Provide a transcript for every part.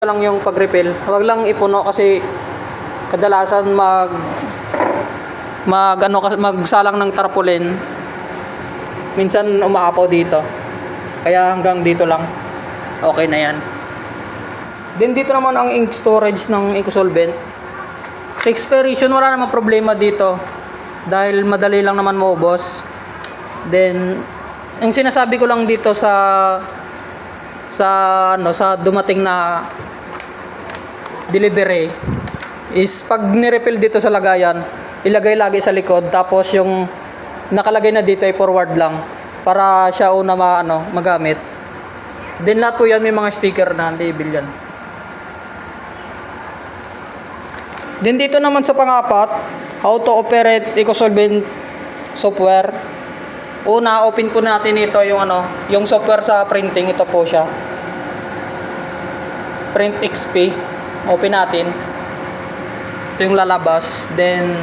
lang yung pag-refill. Huwag lang ipuno kasi kadalasan magsalang ng tarpaulin. Minsan umaapaw dito. Kaya hanggang dito lang. Okay na yan. Then dito naman ang ink storage ng Ecosolvent. Sa expiration wala namang problema dito dahil madali lang naman maubos. Then ang sinasabi ko lang dito sa dumating na delivery is pag ni-refill dito sa lagayan, ilagay lagi sa likod tapos yung nakalagay na dito ay forward lang para siya una magamit. Then lahat po yan may mga sticker na label yan. Then dito naman sa pang-apat, how to operate Ecosolvent software. Una, open po natin ito yung software sa printing. Ito po siya. Print XP. Open natin. Ito yung lalabas. Then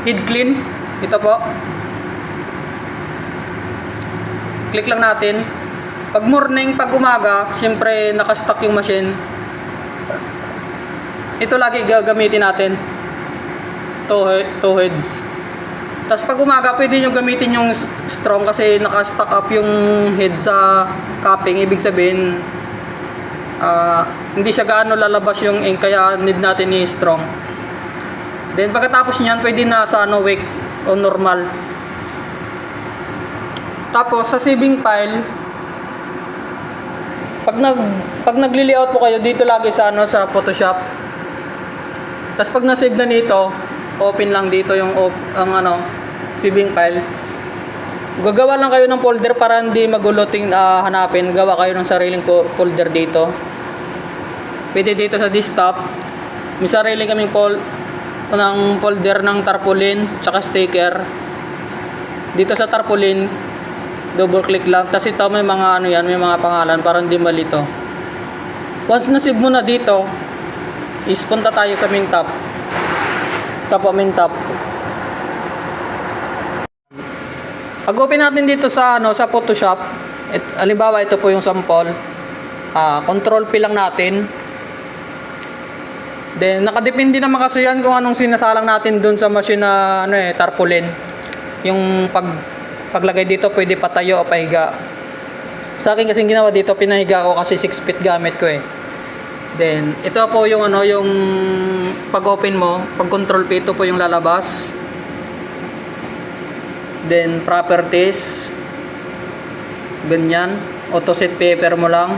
head clean. Ito po. Click lang natin. Pag morning, pag umaga, syempre naka-stock yung machine. Ito lagi gagamitin natin. Two heads. Tapos pag umaga, pwede nyo gamitin yung strong kasi naka-stack up yung head sa cupping. Ibig sabihin, hindi siya gaano lalabas yung ink kaya need natin ni strong. Then pagkatapos nyan, pwede na sa wake o normal. Tapos sa saving file, pag nagli-layout po kayo dito lagi sa Photoshop. Tapos pag na-save na nito, open lang dito yung saving file. Gagawa lang kayo ng folder para hindi magulo hanapin. Gawa kayo ng sariling folder dito. Pwede dito sa desktop. May sarili kaming folder ng tarpaulin tsaka sticker. Dito sa tarpaulin, double click lang. Tapos ito may mga may mga pangalan para hindi malito. Once na save mo na dito, punta tayo sa main tab. Main tab. Pag open natin dito sa Photoshop, halimbawa ito po yung sample. Control P lang natin. Then nakadepende naman kasi yan kung anong sinasalang natin dun sa machine na tarpaulin. Yung paglagay dito pwede patayo o pahiga. Sa akin kasing ginawa dito, pinahiga ko kasi 6 feet gamit ko eh. Then ito po yung yung pag open mo, pag control P, ito po yung lalabas. Then properties, ganyan, auto set paper mo lang.